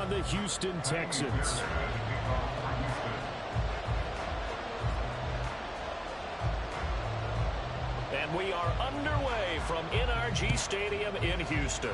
on the Houston Texans. And we are underway from NRG Stadium in Houston.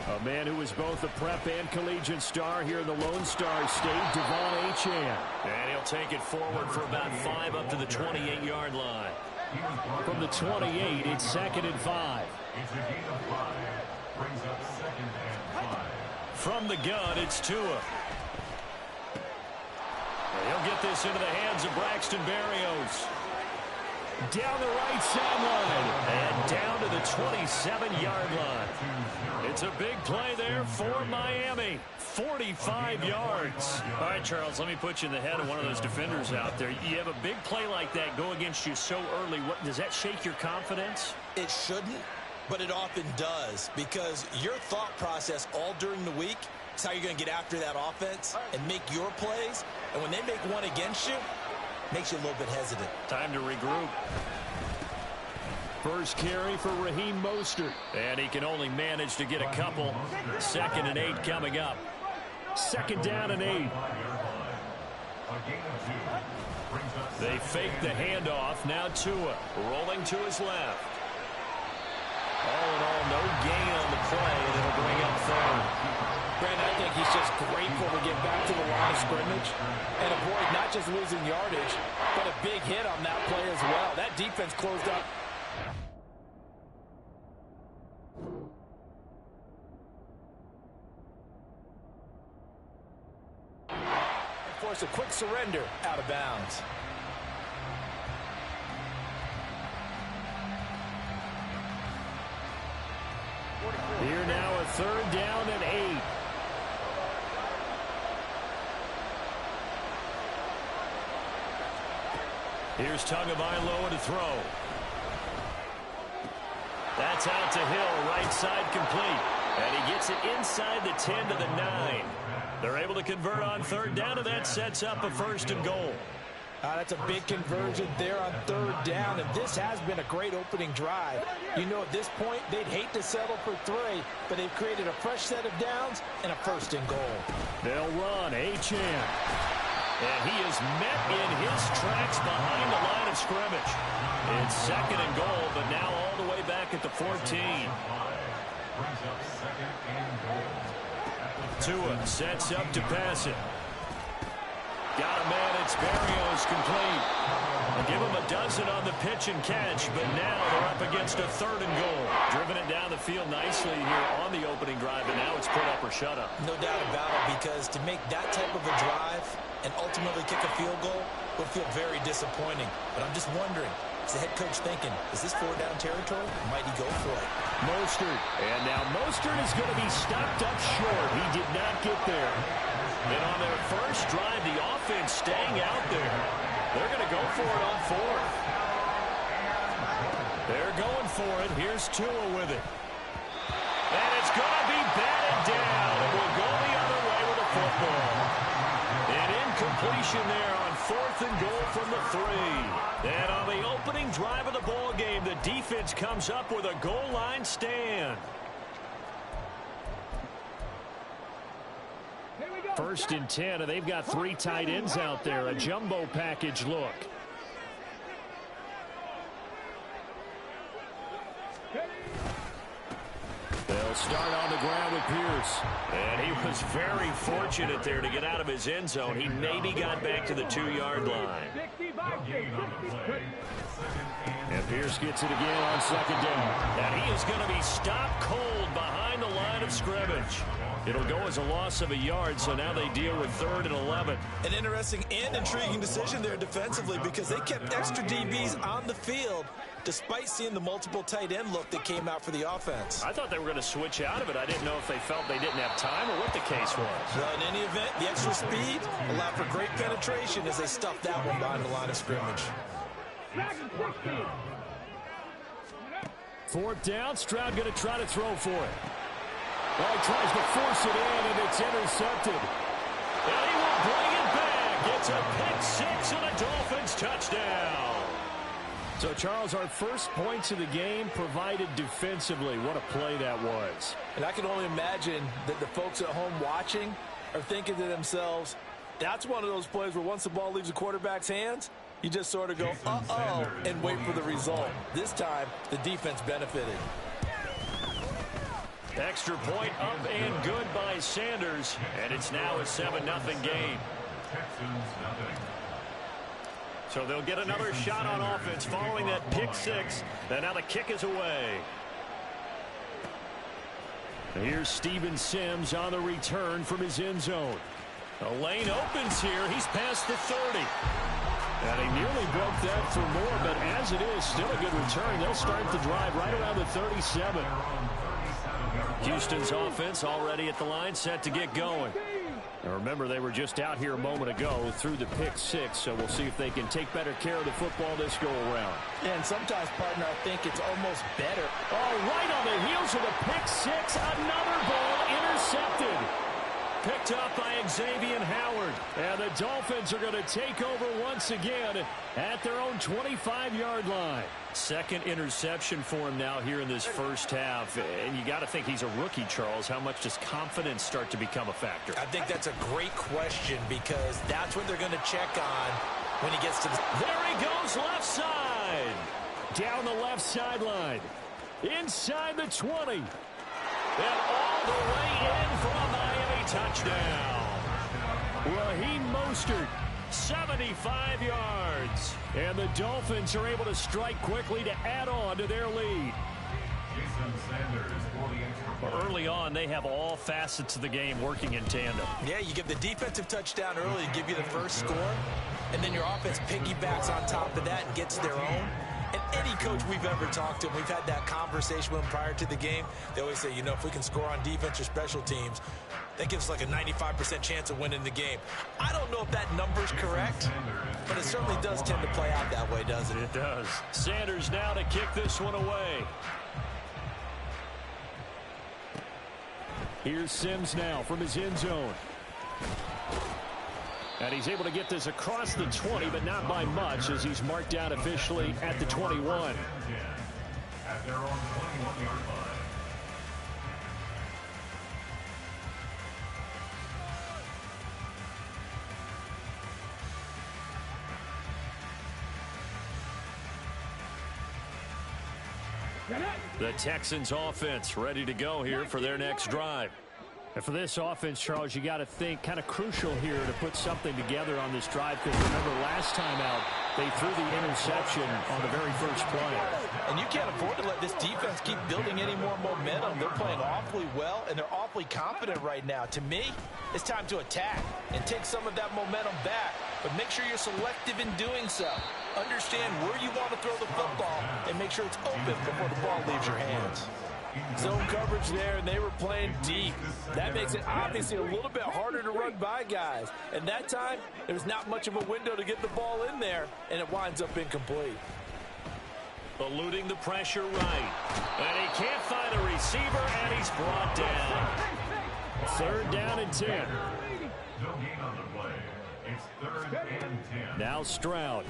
A man who is both a prep and collegiate star here in the Lone Star State, Devon Achane. And he'll take it forward for about 5 up to the 28-yard line. From the 28, it's 2nd and 5. It's a gain of 5. Brings up 2nd and 5. From the gun, it's Tua. And he'll get this into the hands of Braxton Berrios. Down the right sideline and down to the 27-yard line. It's a big play there for Miami. 45 yards. All right, Charles, let me put you in the head of one of those defenders out there. You have a big play like that go against you so early. Does that shake your confidence? It shouldn't, but it often does, because your thought process all during the week is how you're going to get after that offense and make your plays. And when they make one against you, makes you a little bit hesitant. Time to regroup. First carry for Raheem Mostert. And he can only manage to get a couple. 2nd and 8 coming up. 2nd down and 8. They fake the handoff. Now Tua rolling to his left. All in all, no gain on the play, and it'll bring up 3rd. Brandon, I think he's just grateful to get back to the line of scrimmage and avoid not just losing yardage, but a big hit on that play as well. That defense closed up. And force a quick surrender out of bounds. Here now a 3rd down and 8. Here's Tagovailoa to throw. That's out to Hill, right side complete. And he gets it inside the 10 to the 9. They're able to convert on 3rd down, and that sets up a 1st and goal. That's a big conversion there on 3rd down, and this has been a great opening drive. You know, at this point, they'd hate to settle for 3, but they've created a fresh set of downs and a 1st and goal. They'll run Achane. And he is met in his tracks behind the line of scrimmage. It's 2nd and goal, but now all the way back at the 14. Tua sets up to pass it. Got a man, it's Berrios complete. They'll give him a dozen on the pitch and catch, but now they're up against a 3rd and goal. Driven it down the field nicely here on the opening drive, and now it's put up or shut up. No doubt about it, because to make that type of a drive and ultimately kick a field goal will feel very disappointing. But I'm just wondering, is the head coach thinking, is this 4-down territory? Might he go for it? Mostert. And now Mostert is going to be stopped up short. He did not get there. And on their first drive, the offense staying out there. They're going to go for it on 4th. They're going for it. Here's Tua with it. And it's going to be batted down. It will go the other way with the football. An incompletion there on 4th and goal from the 3. And on the opening drive of the ball game, the defense comes up with a goal line stand. 1st and 10, and they've got 3 tight ends out there. A jumbo package look. They'll start on the ground with Pierce. And he was very fortunate there to get out of his end zone. He maybe got back to the 2-yard line. And Pierce gets it again on 2nd down. And he is going to be stopped cold behind the line of scrimmage. It'll go as a loss of a yard, so now they deal with 3rd and 11. An interesting and intriguing decision there defensively, because they kept extra DBs on the field despite seeing the multiple tight end look that came out for the offense. I thought they were going to switch out of it. I didn't know if they felt they didn't have time or what the case was. Well, in any event, the extra speed allowed for great penetration as they stuffed that one behind the line of scrimmage. Fourth down, Stroud going to try to throw for it. Well, he tries to force it in, and it's intercepted. And he will bring it back. It's a pick six and a Dolphins touchdown. So, Charles, our first points of the game provided defensively. What a play that was. And I can only imagine that the folks at home watching are thinking to themselves, that's one of those plays where once the ball leaves the quarterback's hands, you just sort of go, uh-oh, and wait for the result. This time, the defense benefited. Extra point up and good by Sanders. And it's now a 7-0 game. So they'll get another shot on offense following that pick six. And now the kick is away. Here's Steven Sims on the return from his end zone. The lane opens here. He's past the 30. And he nearly broke that for more, but as it is, still a good return. They'll start the drive right around the 37. Houston's offense already at the line, set to get going. Now remember, they were just out here a moment ago through the pick six, so we'll see if they can take better care of the football this go-around. And sometimes, partner, I think it's almost better. Oh, right on the heels of the pick six, another ball intercepted. Picked up by Xavier Howard. And the Dolphins are going to take over once again at their own 25-yard line. Second interception for him now here in this first half. And you got to think he's a rookie, Charles. How much does confidence start to become a factor? I think that's a great question because that's what they're going to check on when he gets to the... There he goes, left side. Down the left sideline. Inside the 20. And all the way in for a Miami touchdown. Raheem Mostert, 75 yards. And the Dolphins are able to strike quickly to add on to their lead. Early on, they have all facets of the game working in tandem. Yeah, you give the defensive touchdown early to give you the first score, and then your offense piggybacks on top of that and gets their own. And any coach we've ever talked to, we've had that conversation with them prior to the game. They always say, you know, if we can score on defense or special teams, that gives us like a 95% chance of winning the game. I don't know if that number's correct, but it certainly does tend to play out that way, doesn't it? It does. Sanders now to kick this one away. Here's Sims now from his end zone. And he's able to get this across the 20, but not by much as he's marked out officially at the 21. At their own 21-yard line. The Texans offense ready to go here for their next drive. And for this offense, Charles, you got to think kind of crucial here to put something together on this drive because remember last time out, they threw the interception on the very first play. And you can't afford to let this defense keep building any more momentum. They're playing awfully well, and they're awfully confident right now. To me, it's time to attack and take some of that momentum back. But make sure you're selective in doing so. Understand where you want to throw the football and make sure it's open before the ball leaves your hands. Zone coverage there, and they were playing deep. That makes it obviously a little bit harder to run by guys. And that time, there was not much of a window to get the ball in there, and it winds up incomplete. Eluding the pressure right. And he can't find a receiver, and he's brought down. Third down and 10. No gain on the play. It's 3rd and 10. Now Stroud.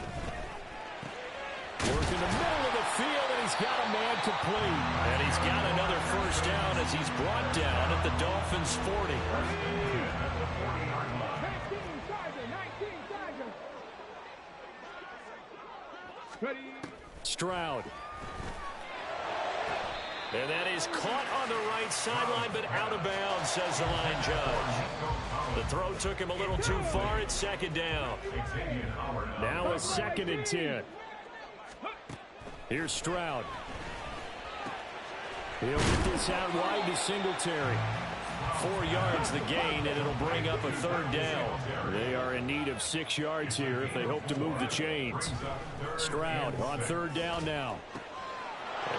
Work in the middle of the field, and he's got a man complete. And he's got another first down as he's brought down at the Dolphins' 40. Stroud. And that is caught on the right sideline, but out of bounds, says the line judge. The throw took him a little too far. It's second down. Now a 2nd and 10. Here's Stroud. He'll get this out wide to Singletary. 4 yards the gain, and it'll bring up a 3rd down. They are in need of 6 yards here if they hope to move the chains. Stroud on 3rd down now.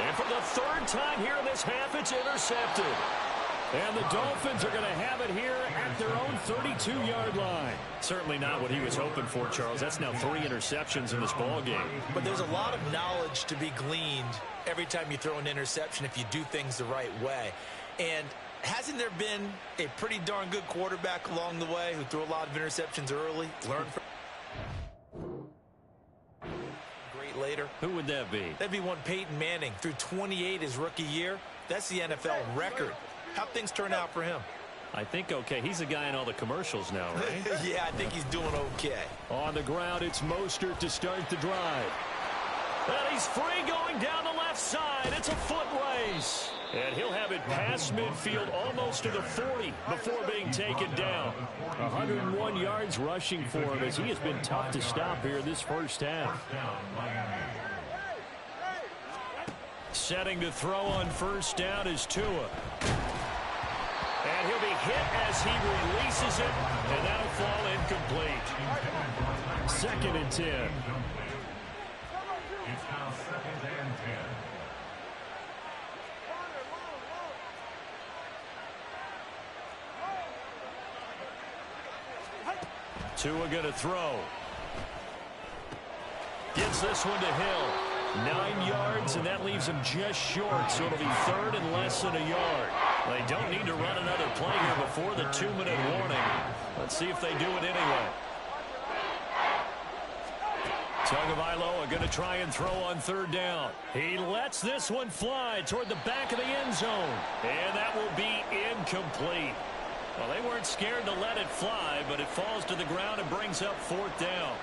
And for the 3rd time here in this half, it's intercepted. And the Dolphins are going to have it here at their own 32-yard line. Certainly not what he was hoping for, Charles. That's now 3 interceptions in this ballgame. But there's a lot of knowledge to be gleaned every time you throw an interception if you do things the right way. And hasn't there been a pretty darn good quarterback along the way who threw a lot of interceptions early, learned from great later? Who would that be? That'd be one Peyton Manning. Threw 28 his rookie year. That's the NFL record. How'd things turn out for him? I think okay. He's a guy in all the commercials now, right? Yeah, I think he's doing okay. On the ground, it's Mostert to start the drive. And he's free going down the left side. It's a foot race. And he'll have it past midfield almost to the 40 before being taken down. 101 yards rushing for him as he has been tough to stop here this first half. Setting to throw on first down is Tua. And he'll be hit as he releases it, and that'll fall incomplete. 2nd and 10. It's now 2nd and 10. Tua going to throw. Gets this one to Hill. 9 yards, and that leaves him just short, so it'll be 3rd and less than a yard. They don't need to run another play here before the 2-minute warning. Let's see if they do it anyway. Tagovailoa going to try and throw on 3rd down. He lets this one fly toward the back of the end zone, and that will be incomplete. Well, they weren't scared to let it fly, but it falls to the ground and brings up 4th down.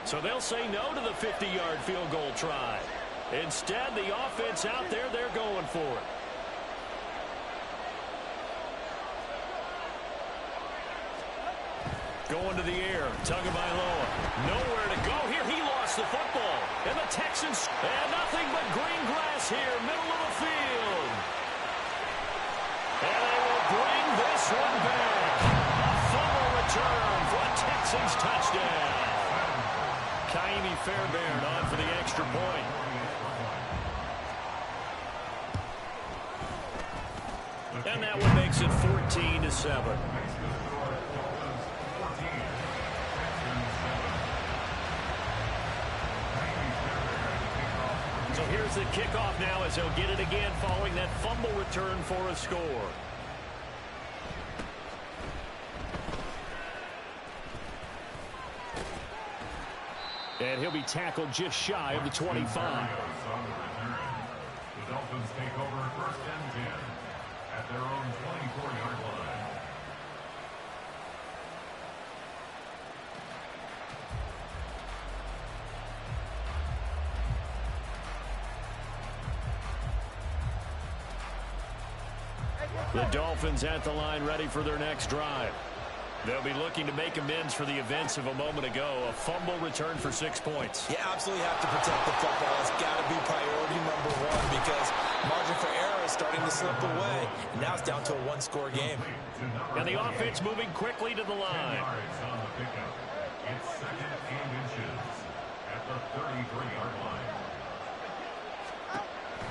So they'll say no to the 50-yard field goal try. Instead, the offense out there, they're going for it. Going to the air, Tagovailoa. Nowhere to go here. He lost the football. And the Texans, and nothing but green grass here, middle of the field. And they will bring this one back. A fumble return for a Texans touchdown. Kaimi Fairbairn on for the extra point. And that one makes it 14-7. So here's the kickoff now as he'll get it again following that fumble return for a score. And he'll be tackled just shy of the 25. The Dolphins take over 1st and 10 at their own 24-yard line. The Dolphins at the line ready for their next drive. They'll be looking to make amends for the events of a moment ago. A fumble return for 6 points. You absolutely have to protect the football. It's got to be priority number 1 because margin for error is starting to slip away. And now it's down to a 1-score game. And the offense moving quickly to the line. It's 2nd and inches at the 33-yard line.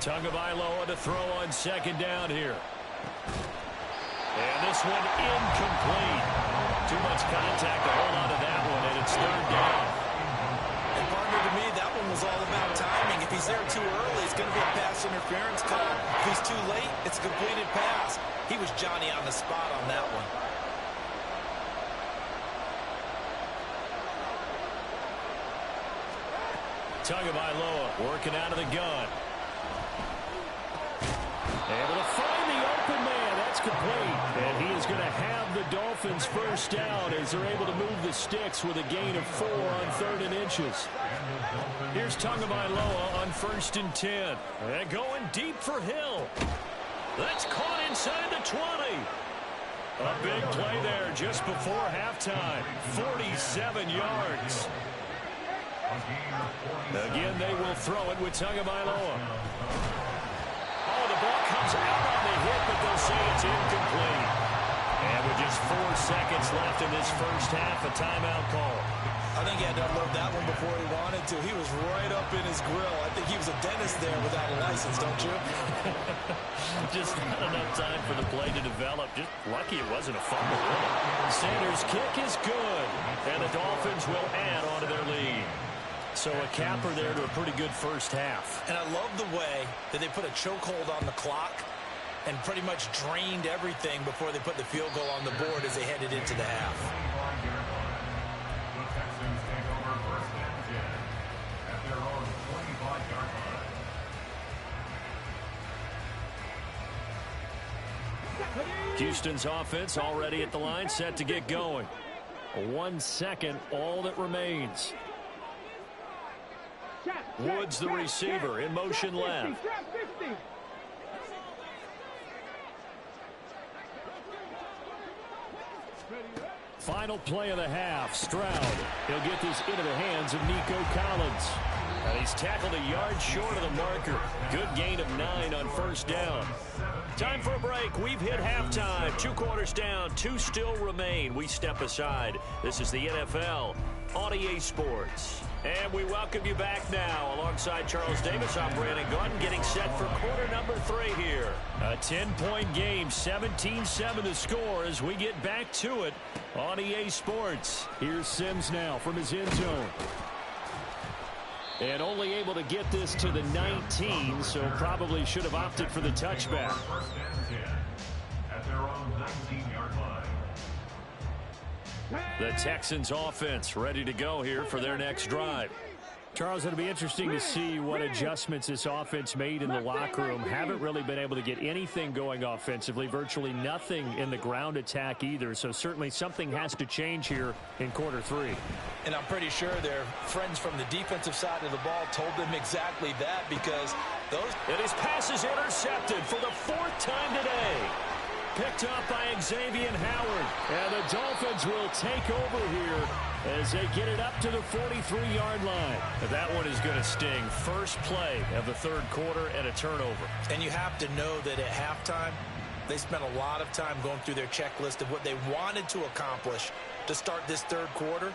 Tagovailoa to throw on 2nd down here. And this one incomplete. Too much contact to hold on to that one, and it's 3rd down. And partner, to me, that one was all about timing. If he's there too early, it's going to be a pass interference call. If he's too late, it's a completed pass. He was Johnny on the spot on that one. Tagovailoa working out of the gun. Able to find the open man. That's complete. And he is going to have the Dolphins first down as they're able to move the sticks with a gain of 4 on 3rd and inches. Here's Tagovailoa on 1st and 10. And going deep for Hill. That's caught inside the 20. A big play there just before halftime. 47 yards. Again, they will throw it with Tagovailoa. Oh, the ball comes out on the hit, but they'll say it's incomplete. And with just 4 seconds left in this first half, a timeout call. I think he had to unload that one before he wanted to. He was right up in his grill. I think he was a dentist there without a license, don't you? Just not enough time for the play to develop. Just lucky it wasn't a fumble. Really. Sanders' kick is good, and the Dolphins will add on to their lead. So a capper there to a pretty good first half. And I love the way that they put a chokehold on the clock and pretty much drained everything before they put the field goal on the board as they headed into the half. The Texans take over first and 10 at their own 25-yard line. Houston's offense already at the line, set to get going. 1 second, all that remains. Woods, the receiver, in motion left. Final play of the half. Stroud. He'll get this into the hands of Nico Collins. And he's tackled a yard short of the marker. Good gain of 9 on first down. Time for a break. We've hit halftime. 2 quarters down. 2 still remain. We step aside. This is the NFL on EA Sports. And we welcome you back now. Alongside Charles Davis, I'm Brandon Gaudin, getting set for quarter number 3 here. A 10-point game, 17-7 to score as we get back to it on EA Sports. Here's Sims now from his end zone. And only able to get this to the 19, so probably should have opted for the touchback. First and 10 at their own 19-yard line. The Texans offense ready to go here for their next drive. Charles, it'll be interesting to see what adjustments this offense made in the locker room. Haven't really been able to get anything going offensively, virtually nothing in the ground attack either. So certainly something has to change here in quarter 3. And I'm pretty sure their friends from the defensive side of the ball told them exactly that, because those... And his pass is intercepted for the 4th time today. Picked up by Xavier Howard. And the Dolphins will take over here as they get it up to the 43-yard line. That one is going to sting. First play of the 3rd quarter and a turnover. And you have to know that at halftime, they spent a lot of time going through their checklist of what they wanted to accomplish to start this 3rd quarter.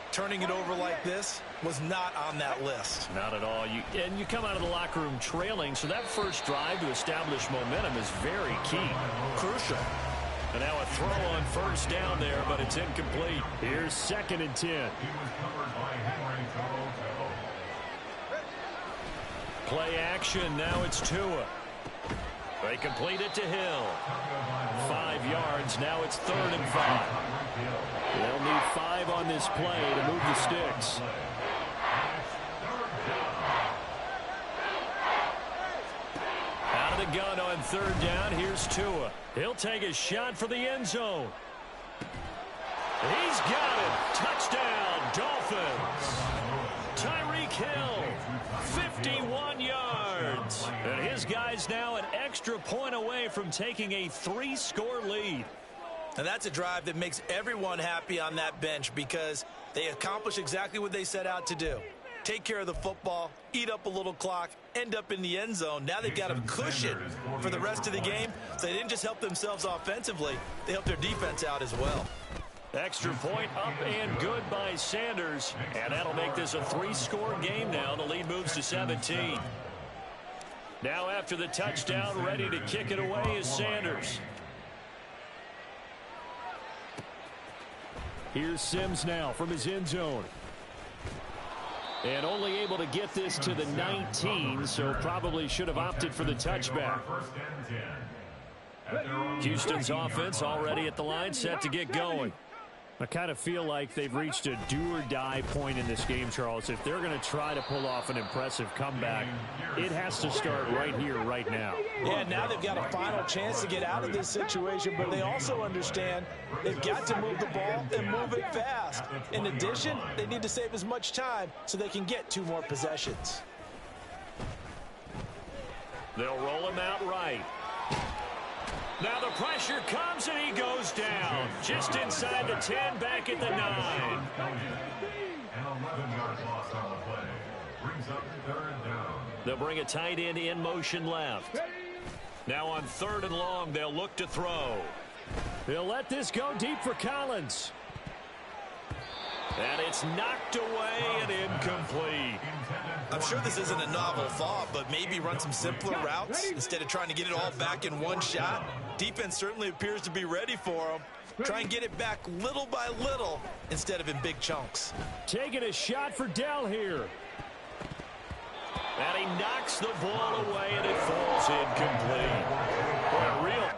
Turning it over like this was not on that list. Not at all. And you come out of the locker room trailing, so that first drive to establish momentum is very key. Crucial. And now a throw on first down there, but it's incomplete. Here's 2nd and 10. He was covered by Henry Toto. Play action. Now it's Tua. They complete it to Hill. 5 yards. Now it's 3rd and 5. They'll need 5 on this play to move the sticks. Out of the gun on 3rd down. Here's Tua. He'll take a shot for the end zone. He's got it. Touchdown, Dolphins. Tyreek Hill, 51 yards. And his guy's now an extra point away from taking a 3-score lead. And that's a drive that makes everyone happy on that bench, because they accomplish exactly what they set out to do. Take care of the football, eat up a little clock, end up in the end zone. Now they've got a cushion for the rest of the game. So they didn't just help themselves offensively, they helped their defense out as well. Extra point up and good by Sanders. And that'll make this a 3-score game now. The lead moves to 17. Now after the touchdown, ready to kick it away is Sanders. Here's Sims now from his end zone. And only able to get this to the 19, so probably should have opted for the touchback. Houston's offense already at the line, set to get going. I kind of feel like they've reached a do-or-die point in this game, Charles. If they're going to try to pull off an impressive comeback, it has to start right here, right now. Yeah, now they've got a final chance to get out of this situation, but they also understand they've got to move the ball and move it fast. In addition, they need to save as much time so they can get 2 more possessions. They'll roll him out right. Now the pressure comes and he goes down. Just inside the 10, back at the 9. An 11-yard loss on the play. Brings up 3rd down. They'll bring a tight end in motion left. Now on 3rd and long, they'll look to throw. He'll let this go deep for Collins. And it's knocked away and incomplete. I'm sure this isn't a novel thought, but maybe run some simpler routes instead of trying to get it all back in one shot. Defense certainly appears to be ready for them. Try and get it back little by little instead of in big chunks. Taking a shot for Dell here. And he knocks the ball away, and it falls incomplete. Boy, a real